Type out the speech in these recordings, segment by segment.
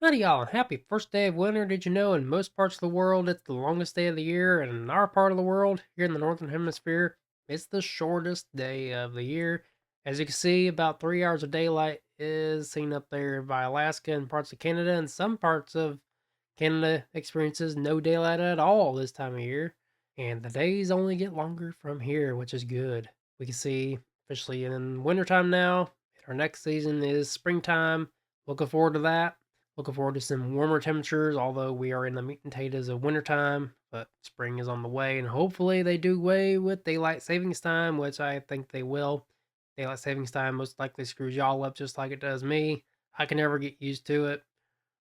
Howdy y'all, and happy first day of winter. Did you know in most parts of the world it's the longest day of the year, and in our part of the world, here in the northern hemisphere, it's the shortest day of the year. As you can see, about 3 hours of daylight is seen up there by Alaska and parts of Canada, and some parts of Canada experiences no daylight at all this time of year. And the days only get longer from here, which is good. We can see, officially in wintertime now, our next season is springtime. Looking forward to that. Looking forward to some warmer temperatures, although we are in the meat and potatoes of wintertime, but spring is on the way, and hopefully they do away with daylight savings time, which I think they will. Daylight savings time most likely screws y'all up just like it does me. I can never get used to it.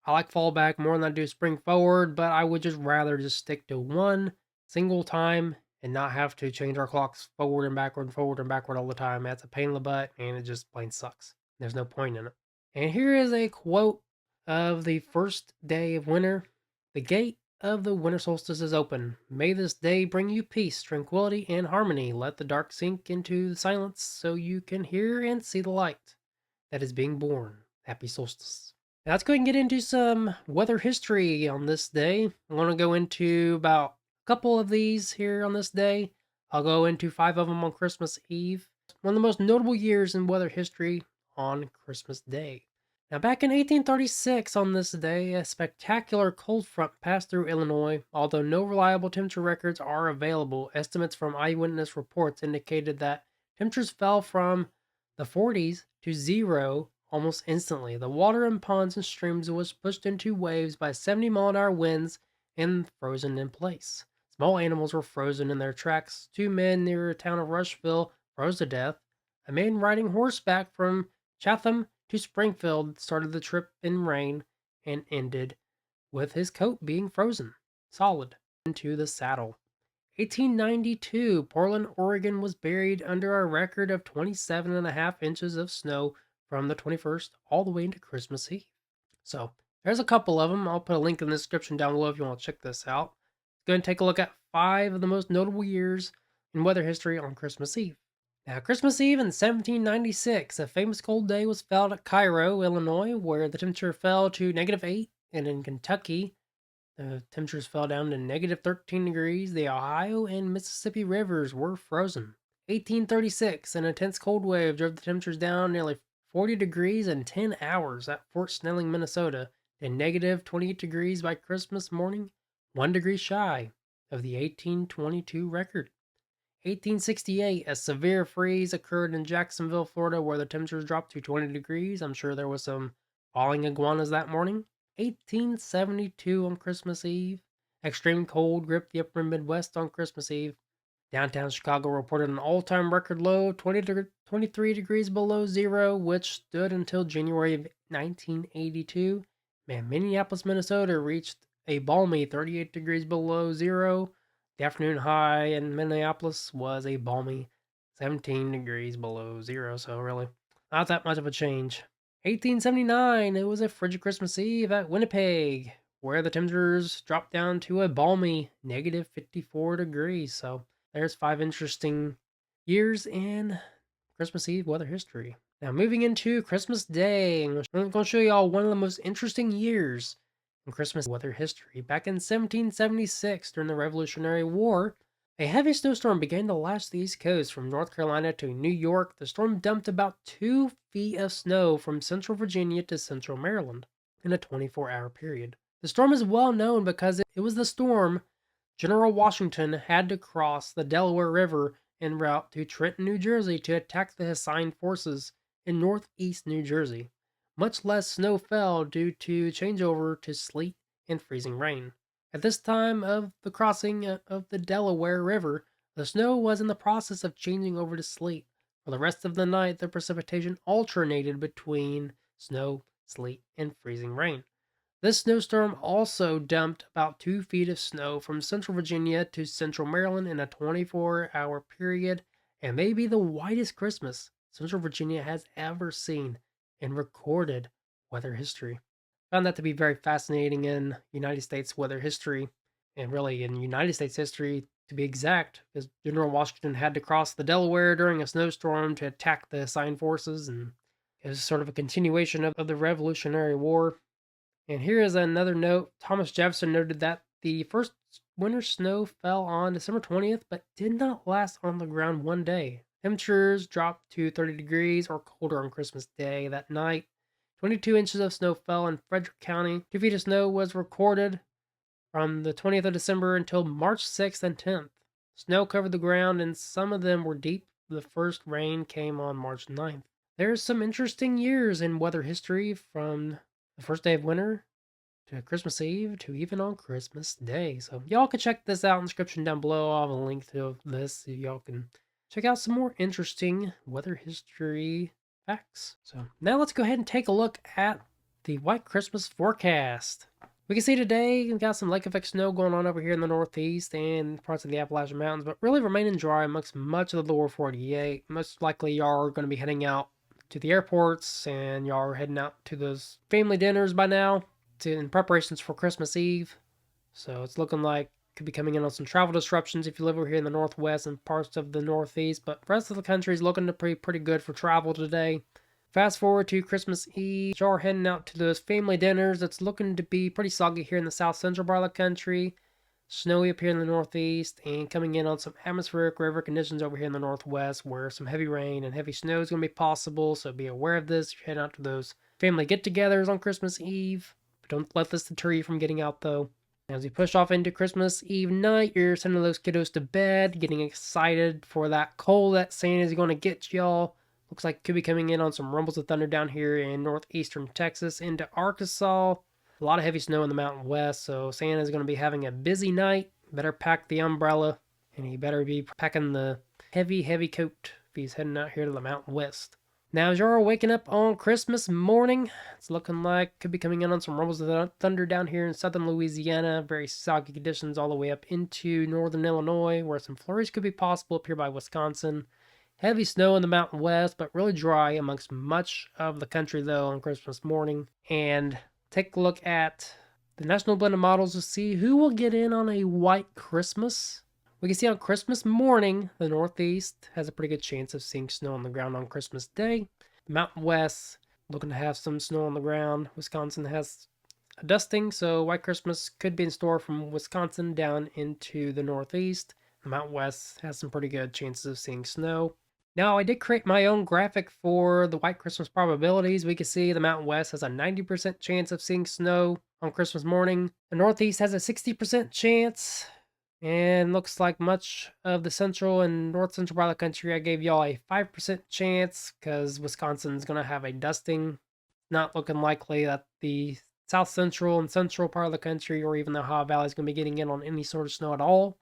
I like fall back more than I do spring forward, but I would just rather just stick to one single time and not have to change our clocks forward and backward all the time. That's a pain in the butt, and it just plain sucks. There's no point in it. And here is a quote of the first day of winter. The gate of the winter solstice is open. May this day bring you peace, tranquility, and harmony. Let the dark sink into the silence so you can hear and see the light that is being born. Happy solstice. Now let's go ahead and get into some weather history on this day. I'm going to go into about a couple of these here on this day. I'll go into 5 of them on Christmas Eve. One of the most notable years in weather history on Christmas Day. Now, back in 1836, on this day, a spectacular cold front passed through Illinois. Although no reliable temperature records are available, estimates from eyewitness reports indicated that temperatures fell from the 40s to zero almost instantly. The water in ponds and streams was pushed into waves by 70-mile-an-hour winds and frozen in place. Small animals were frozen in their tracks. 2 men near the town of Rushville froze to death. A man riding horseback from Chatham to Springfield started the trip in rain and ended with his coat being frozen solid into the saddle. 1892, Portland, Oregon was buried under a record of 27.5 inches of snow from the 21st all the way into Christmas Eve. So, there's a couple of them. I'll put a link in the description down below if you want to check this out. Go and take a look at 5 of the most notable years in weather history on Christmas Eve. Now, Christmas Eve in 1796, a famous cold day was felt at Cairo, Illinois, where the temperature fell to -8, and in Kentucky, the temperatures fell down to -13 degrees. The Ohio and Mississippi rivers were frozen. 1836, an intense cold wave drove the temperatures down nearly 40 degrees in 10 hours at Fort Snelling, Minnesota, to -28 degrees by Christmas morning, 1 degree shy of the 1822 record. 1868, a severe freeze occurred in Jacksonville, Florida, where the temperatures dropped to 20 degrees. I'm sure there was some falling iguanas that morning. 1872, on Christmas Eve, extreme cold gripped the upper Midwest on Christmas Eve. Downtown Chicago reported an all-time record low, 23 degrees below zero, which stood until January of 1982. Minneapolis, Minnesota reached a balmy 38 degrees below zero. The afternoon high in Minneapolis was a balmy 17 degrees below zero, so really not that much of a change. 1879, it was a frigid Christmas Eve at Winnipeg, where the temperatures dropped down to a balmy -54 degrees. So there's 5 interesting years in Christmas Eve weather history. Now, moving into Christmas Day, I'm going to show you all one of the most interesting years in Christmas weather history. Back in 1776, during the Revolutionary War, a heavy snowstorm began to lash the East Coast from North Carolina to New York. The storm dumped about 2 feet of snow from central Virginia to central Maryland in a 24-hour period. The storm is well known because it was the storm General Washington had to cross the Delaware River en route to Trenton, New Jersey to attack the assigned forces in northeast New Jersey. Much less snow fell due to changeover to sleet and freezing rain. At this time of the crossing of the Delaware River, the snow was in the process of changing over to sleet. For the rest of the night, the precipitation alternated between snow, sleet, and freezing rain. This snowstorm also dumped about 2 feet of snow from central Virginia to central Maryland in a 24-hour period, and may be the whitest Christmas central Virginia has ever seen in recorded weather history. Found that to be very fascinating in United States weather history, and really in United States history to be exact, because General Washington had to cross the Delaware during a snowstorm to attack the assigned forces, and it was sort of a continuation of the Revolutionary War. And here is another note. Thomas Jefferson noted that the first winter snow fell on December 20th, but did not last on the ground one day. Temperatures dropped to 30 degrees or colder on Christmas Day that night. 22 inches of snow fell in Frederick County. 2 feet of snow was recorded from the 20th of December until March 6th and 10th. Snow covered the ground, and some of them were deep. The first rain came on March 9th. There's some interesting years in weather history, from the first day of winter to Christmas Eve to even on Christmas Day. So y'all can check this out in the description down below. I'll have a link to this so y'all can check out some more interesting weather history facts. So now let's go ahead and take a look at the White Christmas forecast. We can see today we've got some lake effect snow going on over here in the northeast and parts of the Appalachian Mountains, but really remaining dry amongst much of the lower 48. Most likely y'all are going to be heading out to the airports, and y'all are heading out to those family dinners by now in preparations for Christmas Eve. So it's looking like could be coming in on some travel disruptions if you live over here in the northwest and parts of the northeast, but the rest of the country is looking to be pretty good for travel today. Fast forward to Christmas Eve, y'all are heading out to those family dinners. It's looking to be pretty soggy here in the south central part of the country, snowy up here in the northeast, and coming in on some atmospheric river conditions over here in the northwest, where some heavy rain and heavy snow is going to be possible. So be aware of this. You're heading out to those family get-togethers on Christmas Eve. But don't let this deter you from getting out, though. As we push off into Christmas Eve night, you're sending those kiddos to bed, getting excited for that cold that Santa's going to get y'all. Looks like it could be coming in on some rumbles of thunder down here in northeastern Texas into Arkansas. A lot of heavy snow in the Mountain West, so Santa's going to be having a busy night. Better pack the umbrella, and he better be packing the heavy, heavy coat if he's heading out here to the Mountain West. Now, as you're waking up on Christmas morning, it's looking like could be coming in on some rumbles of thunder down here in southern Louisiana. Very soggy conditions all the way up into northern Illinois, where some flurries could be possible up here by Wisconsin. Heavy snow in the Mountain West, but really dry amongst much of the country, though, on Christmas morning. And take a look at the National Blended Models to see who will get in on a white Christmas. We can see on Christmas morning, the Northeast has a pretty good chance of seeing snow on the ground on Christmas Day. The Mountain West looking to have some snow on the ground. Wisconsin has a dusting, so white Christmas could be in store from Wisconsin down into the Northeast. The Mountain West has some pretty good chances of seeing snow. Now, I did create my own graphic for the white Christmas probabilities. We can see the Mountain West has a 90% chance of seeing snow on Christmas morning. The Northeast has a 60% chance. And looks like much of the central and north central part of the country, I gave y'all a 5% chance because Wisconsin's going to have a dusting. Not looking likely that the south central and central part of the country or even the Ohio Valley is going to be getting in on any sort of snow at all.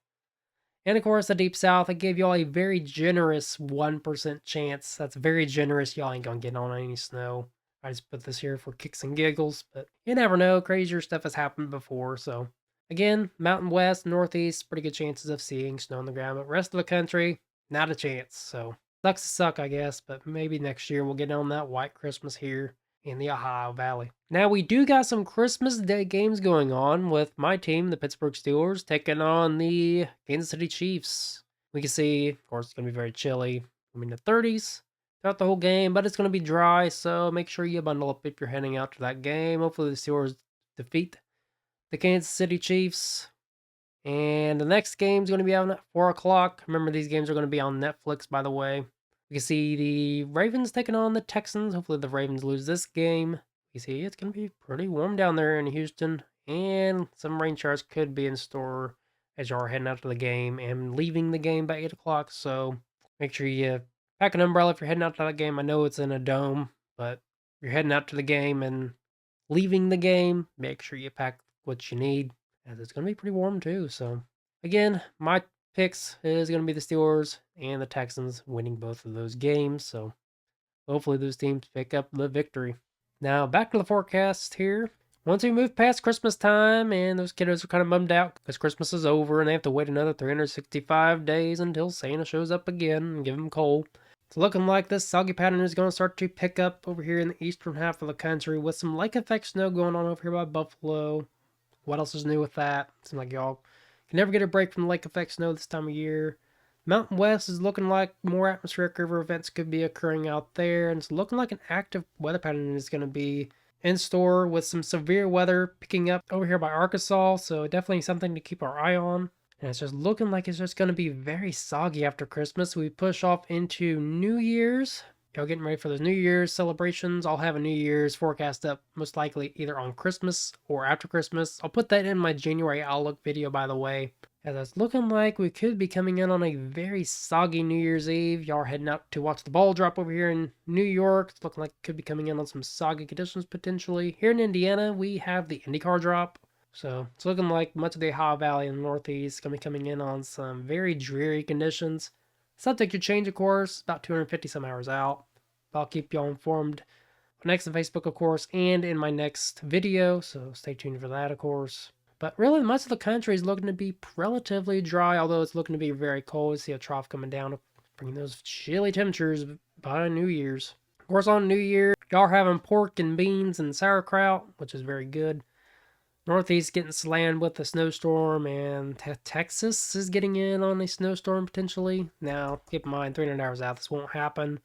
And of course, the deep south, I gave y'all a very generous 1% chance. That's very generous. Y'all ain't gonna get on any snow. I just put this here for kicks and giggles, but you never know. Crazier stuff has happened before. So, again, Mountain West, Northeast, pretty good chances of seeing snow on the ground. But rest of the country, not a chance. So, sucks to suck, I guess. But maybe next year we'll get on that white Christmas here in the Ohio Valley. Now, we do got some Christmas Day games going on with my team, the Pittsburgh Steelers, taking on the Kansas City Chiefs. We can see, of course, it's going to be very chilly. I mean, the 30s throughout the whole game, but it's going to be dry, so make sure you bundle up if you're heading out to that game. Hopefully, the Steelers defeat the Kansas City Chiefs. And the next game is going to be out at 4 o'clock. Remember, these games are going to be on Netflix, by the way. We can see the Ravens taking on the Texans. Hopefully the Ravens lose this game. You see it's going to be pretty warm down there in Houston. And some rain showers could be in store as you are heading out to the game and leaving the game by 8 o'clock. So make sure you pack an umbrella if you're heading out to that game. I know it's in a dome, but if you're heading out to the game and leaving the game, make sure you pack what you need, as it's going to be pretty warm too. So again, my picks is going to be the Steelers and the Texans winning both of those games. So hopefully those teams pick up the victory. Now back to the forecast here. Once we move past Christmas time and those kiddos are kind of bummed out because Christmas is over and they have to wait another 365 days until Santa shows up again and give them coal. It's looking like this soggy pattern is going to start to pick up over here in the eastern half of the country with some lake effect snow going on over here by Buffalo. What else is new with that? Seems like y'all can never get a break from the lake effect snow this time of year. Mountain West is looking like more atmospheric river events could be occurring out there, and it's looking like an active weather pattern is going to be in store with some severe weather picking up over here by Arkansas, so definitely something to keep our eye on. And it's just looking like it's just going to be very soggy after Christmas. We push off into New Year's. Y'all getting ready for those New Year's celebrations. I'll have a New Year's forecast up most likely either on Christmas or after Christmas. I'll put that in my January Outlook video, by the way. As it's looking like we could be coming in on a very soggy New Year's Eve. Y'all are heading out to watch the ball drop over here in New York. It's looking like it could be coming in on some soggy conditions potentially. Here in Indiana, we have the IndyCar drop. So it's looking like much of the Ohio Valley and the Northeast is going to be coming in on some very dreary conditions. Subject to change, of course, about 250 some hours out. I'll keep y'all informed next on Facebook, of course, and in my next video. So stay tuned for that, of course. But really, much of the country is looking to be relatively dry, although it's looking to be very cold. We see a trough coming down, bringing those chilly temperatures by New Year's. Of course, on New Year, y'all are having pork and beans and sauerkraut, which is very good. Northeast getting slammed with a snowstorm, and Texas is getting in on a snowstorm potentially. Now, keep in mind, 300 hours out, this won't happen.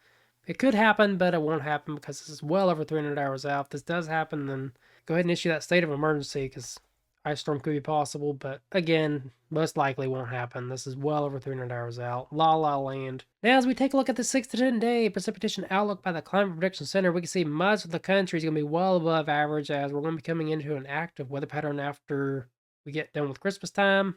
It could happen, but it won't happen because this is well over 300 hours out. If this does happen, then go ahead and issue that state of emergency because ice storm could be possible, but again, most likely won't happen. This is well over 300 hours out. La La Land. Now, as we take a look at the 6 to 10 day precipitation outlook by the Climate Prediction Center, we can see much of the country is going to be well above average as we're going to be coming into an active weather pattern after we get done with Christmas time.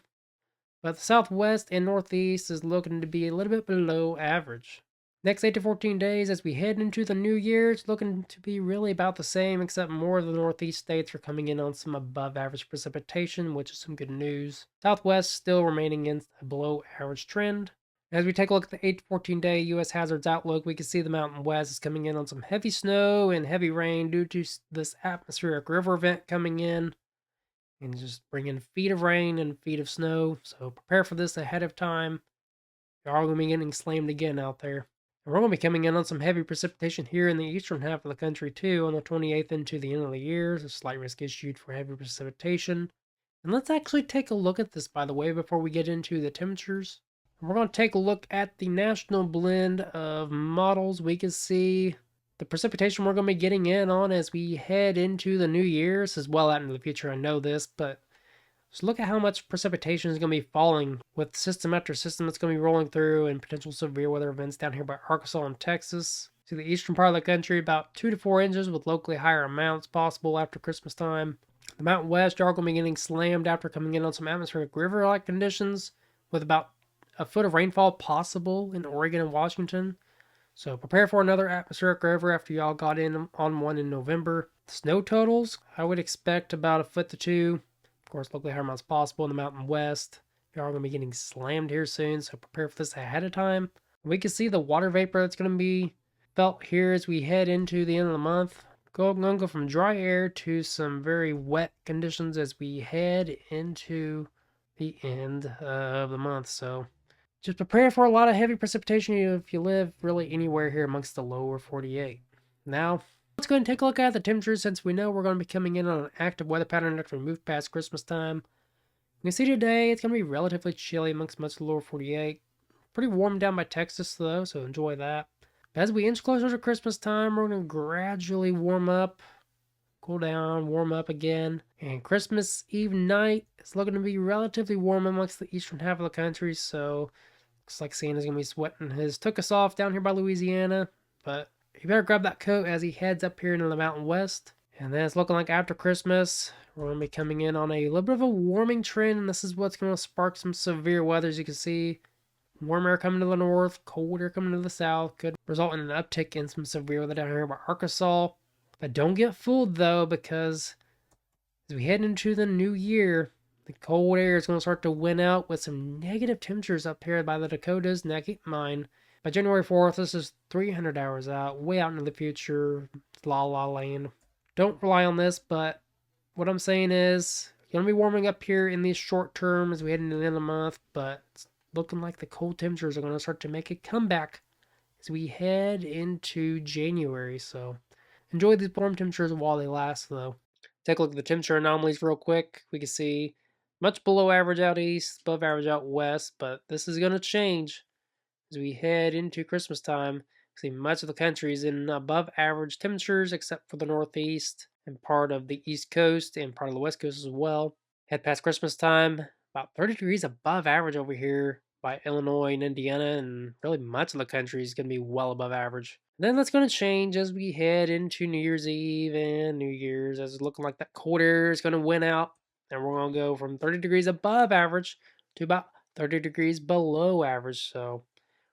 But the southwest and northeast is looking to be a little bit below average. Next 8 to 14 days as we head into the new year, it's looking to be really about the same, except more of the northeast states are coming in on some above average precipitation, which is some good news. Southwest still remaining in a below average trend. As we take a look at the 8 to 14 day U.S. hazards outlook, we can see the Mountain West is coming in on some heavy snow and heavy rain due to this atmospheric river event coming in and just bringing feet of rain and feet of snow. So prepare for this ahead of time. You're all going to be getting slammed again out there. And we're going to be coming in on some heavy precipitation here in the eastern half of the country too on the 28th into the end of the year. A slight risk issued for heavy precipitation. And let's actually take a look at this, by the way, before we get into the temperatures. We're going to take a look at the national blend of models. We can see the precipitation we're going to be getting in on as we head into the new year. This is well out into the future, I know this, but just look at how much precipitation is going to be falling with system after system that's going to be rolling through and potential severe weather events down here by Arkansas and Texas. To the eastern part of the country, about 2 to 4 inches with locally higher amounts possible after Christmas time. The Mountain West are going to be getting slammed after coming in on some atmospheric river-like conditions with about a foot of rainfall possible in Oregon and Washington. So prepare for another atmospheric river after y'all got in on one in November. Snow totals, I would expect about a foot to 2. Of course, locally higher amounts possible in the Mountain West. Y'all are going to be getting slammed here soon, so prepare for this ahead of time. We can see the water vapor that's going to be felt here as we head into the end of the month. Going to go from dry air to some very wet conditions as we head into the end of the month. So just prepare for a lot of heavy precipitation if you live really anywhere here amongst the lower 48. Now, let's go ahead and take a look at the temperatures since we know we're going to be coming in on an active weather pattern after we move past Christmas time. You can see today it's going to be relatively chilly amongst much of the lower 48. Pretty warm down by Texas though, so enjoy that. But as we inch closer to Christmas time, we're going to gradually warm up, cool down, warm up again. And Christmas Eve night is looking to be relatively warm amongst the eastern half of the country, so looks like Santa's going to be sweating his took us off down here by Louisiana. But you better grab that coat as he heads up here into the Mountain West. And then it's looking like after Christmas, we're going to be coming in on a little bit of a warming trend. And this is what's going to spark some severe weather. As you can see, warm air coming to the north, cold air coming to the south. Could result in an uptick in some severe weather down here by Arkansas. But don't get fooled though, because as we head into the new year, the cold air is going to start to win out with some negative temperatures up here by the Dakotas. Now keep in mind, by January 4th, this is 300 hours out, way out into the future. La La Land. Don't rely on this, but what I'm saying is, going to be warming up here in the short term as we head into the end of the month, but it's looking like the cold temperatures are going to start to make a comeback as we head into January. So enjoy these warm temperatures while they last, though. Take a look at the temperature anomalies real quick. We can see much below average out east, above average out west, but this is going to change as we head into Christmas time. See much of the country is in above average temperatures except for the northeast. and part of the East Coast and part of the West Coast as well. Head past Christmas time, about 30 degrees above average over here by Illinois and Indiana, and really much of the country is going to be well above average. Then that's going to change as we head into New Year's Eve and New Year's, as it's looking like that cold air is going to win out, and we're going to go from 30 degrees above average to about 30 degrees below average. So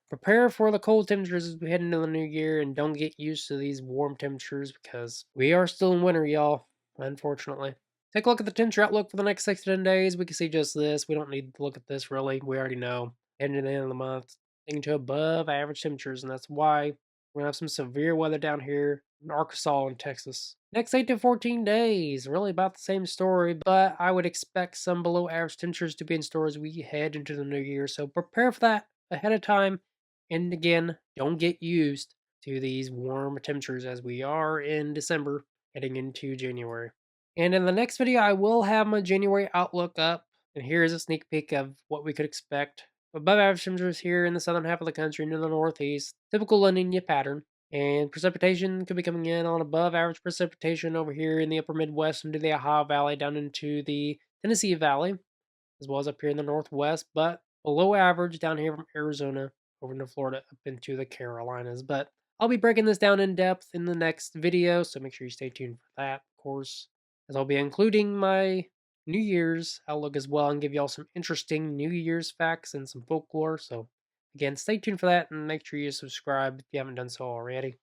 prepare for the cold temperatures as we head into the new year, and don't get used to these warm temperatures because we are still in winter, y'all, unfortunately. Take a look at the temperature outlook for the next 6 to 10 days. We can see just this. We don't need to look at this really. We already know. Heading to the end of the month, getting to above average temperatures, and that's why we're going to have some severe weather down here in Arkansas and Texas. Next 8 to 14 days, really about the same story, but I would expect some below average temperatures to be in store as we head into the new year. So prepare for that ahead of time. And again, don't get used to these warm temperatures as we are in December heading into January. And in the next video, I will have my January outlook up. And here's a sneak peek of what we could expect. Above average temperatures here in the southern half of the country and in the northeast. Typical La Nina pattern. And precipitation could be coming in on above average precipitation over here in the upper Midwest into the Ohio Valley down into the Tennessee Valley, as well as up here in the Northwest, but below average down here from Arizona over into Florida up into the Carolinas. But I'll be breaking this down in depth in the next video, so make sure you stay tuned for that, of course, as I'll be including my New Year's outlook as well and give y'all some interesting New Year's facts and some folklore. So, again, stay tuned for that and make sure you subscribe if you haven't done so already.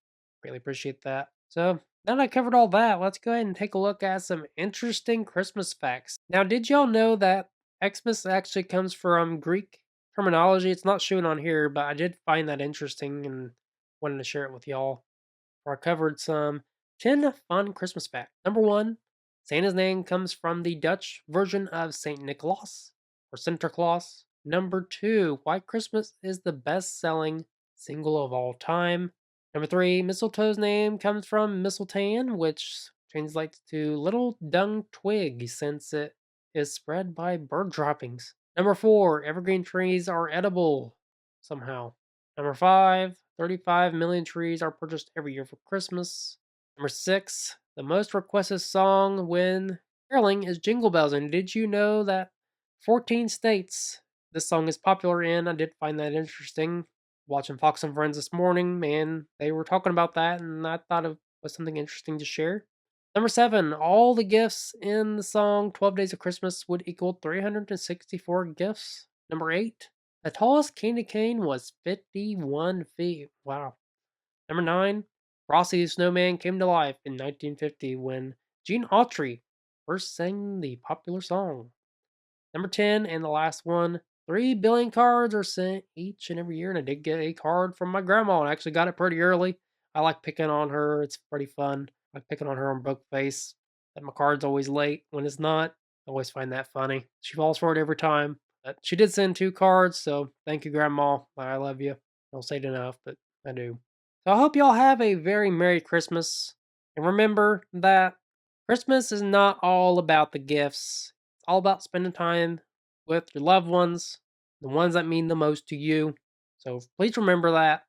Really appreciate that. So, now that I covered all that, let's go ahead and take a look at some interesting Christmas facts. Now, did y'all know that Xmas actually comes from Greek terminology? It's not shown on here, but I did find that interesting and wanted to share it with y'all. Where I covered some 10 fun Christmas facts. Number one, Santa's name comes from the Dutch version of Saint Nicholas or Sinterklaas. Number two, White Christmas is the best selling single of all time. Number three, mistletoe's name comes from mistletoe, which translates to little dung twig since it is spread by bird droppings. Number four, evergreen trees are edible somehow. Number five, 35 million trees are purchased every year for Christmas. Number six, the most requested song when caroling is Jingle Bells. And did you know that 14 states this song is popular in? I did find that interesting. Watching Fox and Friends this morning, and they were talking about that, and I thought it was something interesting to share. Number seven, all the gifts in the song 12 Days of Christmas would equal 364 gifts. Number eight, the tallest candy cane was 51 feet. Wow. Number nine, Frosty the Snowman came to life in 1950 when Gene Autry first sang the popular song. Number 10, and the last one, 3 billion cards are sent each and every year, and I did get a card from my grandma, and I actually got it pretty early. I like picking on her. It's pretty fun. I like picking on her on book face. That my card's always late when it's not. I always find that funny. She falls for it every time. But she did send 2 cards, so thank you, Grandma. I love you. I don't say it enough, but I do. So I hope y'all have a very Merry Christmas. And remember that Christmas is not all about the gifts. It's all about spending time with your loved ones, the ones that mean the most to you. So please remember that.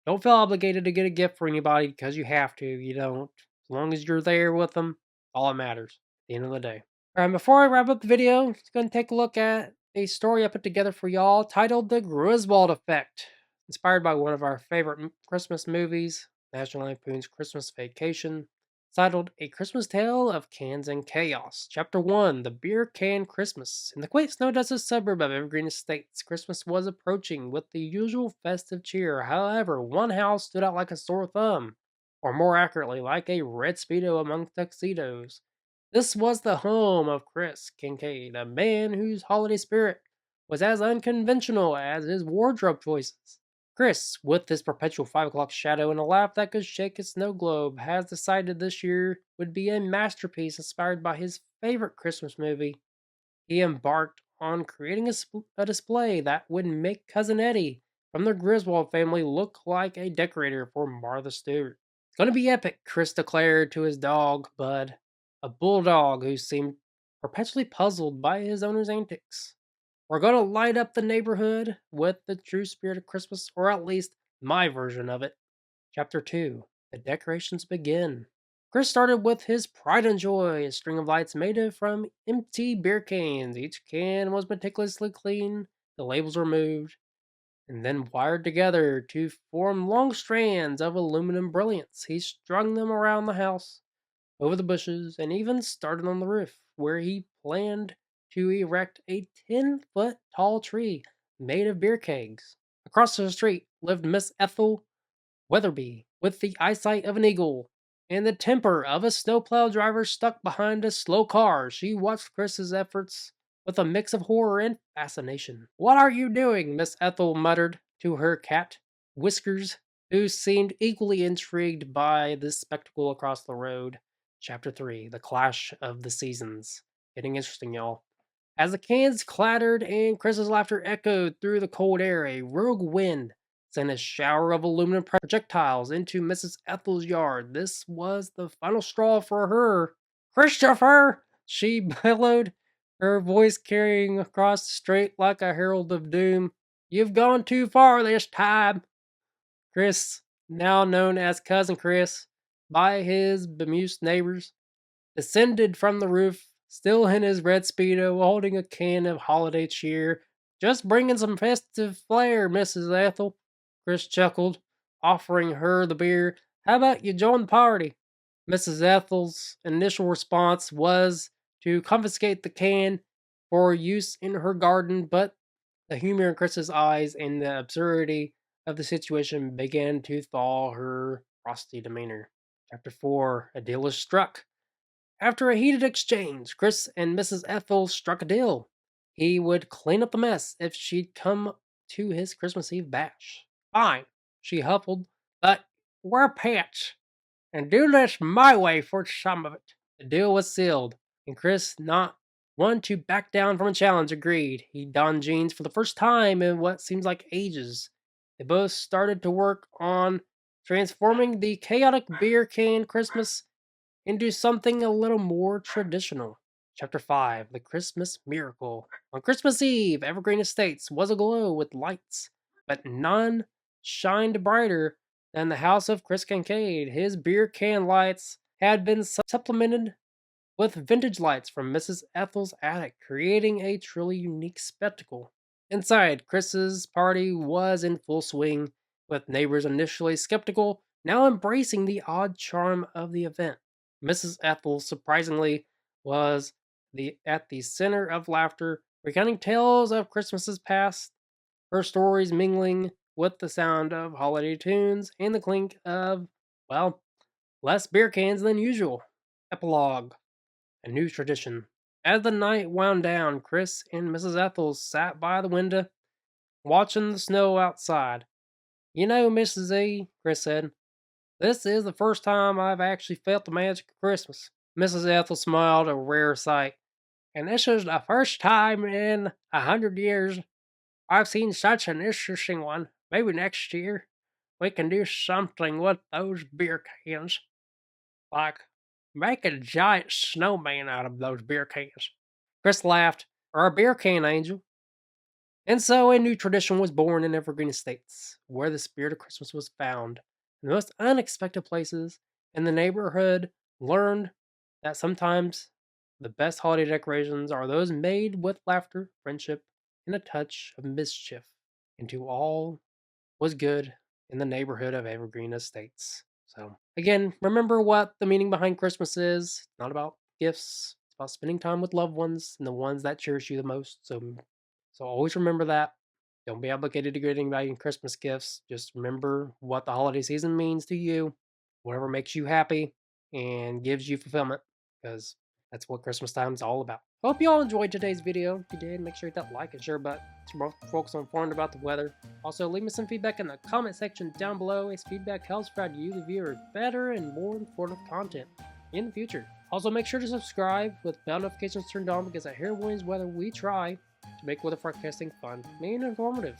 Don't feel obligated to get a gift for anybody because you have to. You don't. As long as you're there with them, all that matters at the end of the day. All right, before I wrap up the video, let's go and take a look at a story I put together for y'all titled The Griswold Effect, inspired by one of our favorite Christmas movies, National Lampoon's Christmas Vacation, titled A Christmas Tale of Cans and Chaos. Chapter 1, The Beer Can Christmas. In the quaint snow-dusted suburb of Evergreen Estates, Christmas was approaching with the usual festive cheer. However, one house stood out like a sore thumb, or more accurately, like a red Speedo among tuxedos. This was the home of Chris Kincaid, a man whose holiday spirit was as unconventional as his wardrobe choices. Chris, with his perpetual 5 o'clock shadow and a laugh that could shake a snow globe, has decided this year would be a masterpiece inspired by his favorite Christmas movie. He embarked on creating a display that would make Cousin Eddie from the Griswold family look like a decorator for Martha Stewart. It's going to be epic, Chris declared to his dog, Bud, a bulldog who seemed perpetually puzzled by his owner's antics. We're going to light up the neighborhood with the true spirit of Christmas, or at least my version of it. Chapter 2, The Decorations Begin. Chris started with his pride and joy, a string of lights made from empty beer cans. Each can was meticulously cleaned, the labels removed, and then wired together to form long strands of aluminum brilliance. He strung them around the house, over the bushes, and even started on the roof, where he planned to erect a 10-foot tall tree made of beer kegs. Across the street lived Miss Ethel Weatherby, with the eyesight of an eagle and the temper of a snowplow driver stuck behind a slow car. She watched Chris's efforts with a mix of horror and fascination. "What are you doing?" Miss Ethel muttered to her cat, Whiskers, who seemed equally intrigued by this spectacle across the road. Chapter 3: The Clash of the Seasons. Getting interesting, y'all. As the cans clattered and Chris's laughter echoed through the cold air, a rogue wind sent a shower of aluminum projectiles into Mrs. Ethel's yard. This was the final straw for her. "Christopher!" she bellowed, her voice carrying across the street like a herald of doom. "You've gone too far this time." Chris, now known as Cousin Chris by his bemused neighbors, descended from the roof, still in his red Speedo, holding a can of holiday cheer. "Just bringing some festive flair, Mrs. Ethel," Chris chuckled, offering her the beer. "How about you join the party?" Mrs. Ethel's initial response was to confiscate the can for use in her garden, but the humor in Chris's eyes and the absurdity of the situation began to thaw her frosty demeanor. Chapter 4: A Deal is Struck. After a heated exchange, Chris and Mrs. Ethel struck a deal. He would clean up the mess if she'd come to his Christmas Eve bash. "Fine," she huffled, "but we're pets, and do this my way for some of it." The deal was sealed, and Chris, not one to back down from a challenge, agreed. He donned jeans for the first time in what seems like ages. They both started to work on transforming the chaotic beer can Christmas into something a little more traditional. Chapter 5: The Christmas Miracle. On Christmas Eve, Evergreen Estates was aglow with lights, but none shined brighter than the house of Chris Kincaid. His beer can lights had been supplemented with vintage lights from Mrs. Ethel's attic, creating a truly unique spectacle. Inside, Chris's party was in full swing, with neighbors initially skeptical, now embracing the odd charm of the event. Mrs. Ethel, surprisingly, was at the center of laughter, recounting tales of Christmases past, her stories mingling with the sound of holiday tunes and the clink of, well, less beer cans than usual. Epilogue: A new tradition. As the night wound down, Chris and Mrs. Ethel sat by the window, watching the snow outside. "You know, Mrs. E," Chris said, "this is the first time I've actually felt the magic of Christmas." Mrs. Ethel smiled, a rare sight. "And this is the first time in 100 years I've seen such an interesting one. Maybe next year we can do something with those beer cans. Like, make a giant snowman out of those beer cans." Chris laughed. "Or a beer can, Angel." And so a new tradition was born in Evergreen Estates, where the spirit of Christmas was found. In the most unexpected places in the neighborhood learned that sometimes the best holiday decorations are those made with laughter, friendship, and a touch of mischief. And to all was good in the neighborhood of Evergreen Estates. So, again, remember what the meaning behind Christmas is. It's not about gifts, it's about spending time with loved ones and the ones that cherish you the most. So always remember that. Don't be obligated to get anybody Christmas gifts. Just remember what the holiday season means to you, whatever makes you happy and gives you fulfillment, because that's what Christmas time is all about. Hope you all enjoyed today's video. If you did, make sure you hit that like and share button to more folks informed about the weather. Also, leave me some feedback in the comment section down below, as feedback helps provide you, the viewer, better and more informative content in the future. Also, make sure to subscribe with bell notifications turned on, because at Here Williams Weather, we try to make weather forecasting fun and informative.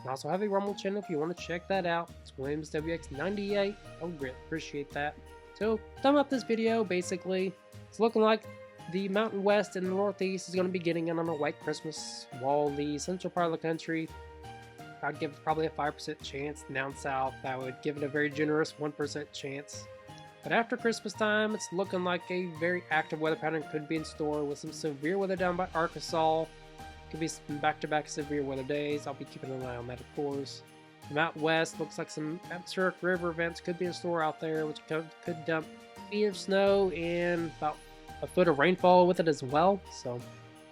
I also have a Rumble channel if you want to check that out. It's Williams WX98. I would really appreciate that. So, to sum up this video, basically, it's looking like the Mountain West and the Northeast is going to be getting in on a white Christmas, while the central part of the country, I'd give probably a 5% chance. Down south, I would give it a very generous 1% chance. But after Christmas time, it's looking like a very active weather pattern could be in store with some severe weather down by Arkansas. Could be some back-to-back severe weather days. I'll be keeping an eye on that, of course. From out west, looks like some atmospheric river events could be in store out there, which could dump a feet of snow and about a foot of rainfall with it as well. So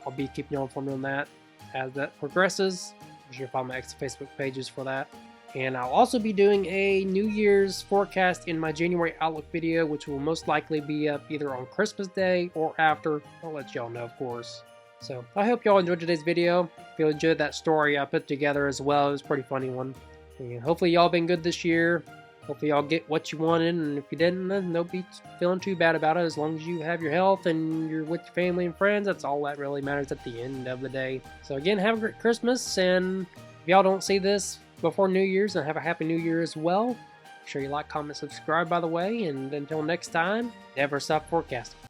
I'll be keeping you all informed on that as that progresses. Be sure to follow my Facebook pages for that. And I'll also be doing a New Year's forecast in my January Outlook video, which will most likely be up either on Christmas Day or after. I'll let y'all know, of course. So I hope y'all enjoyed today's video. If you enjoyed that story I put together as well, it was a pretty funny one. And hopefully y'all been good this year. Hopefully y'all get what you wanted, and if you didn't, then don't be feeling too bad about it. As long as you have your health and you're with your family and friends, that's all that really matters at the end of the day. So again, have a great Christmas, and if y'all don't see this before New Year's, and have a Happy New Year as well. Make sure you like, comment, subscribe, by the way, and until next time, never stop forecasting.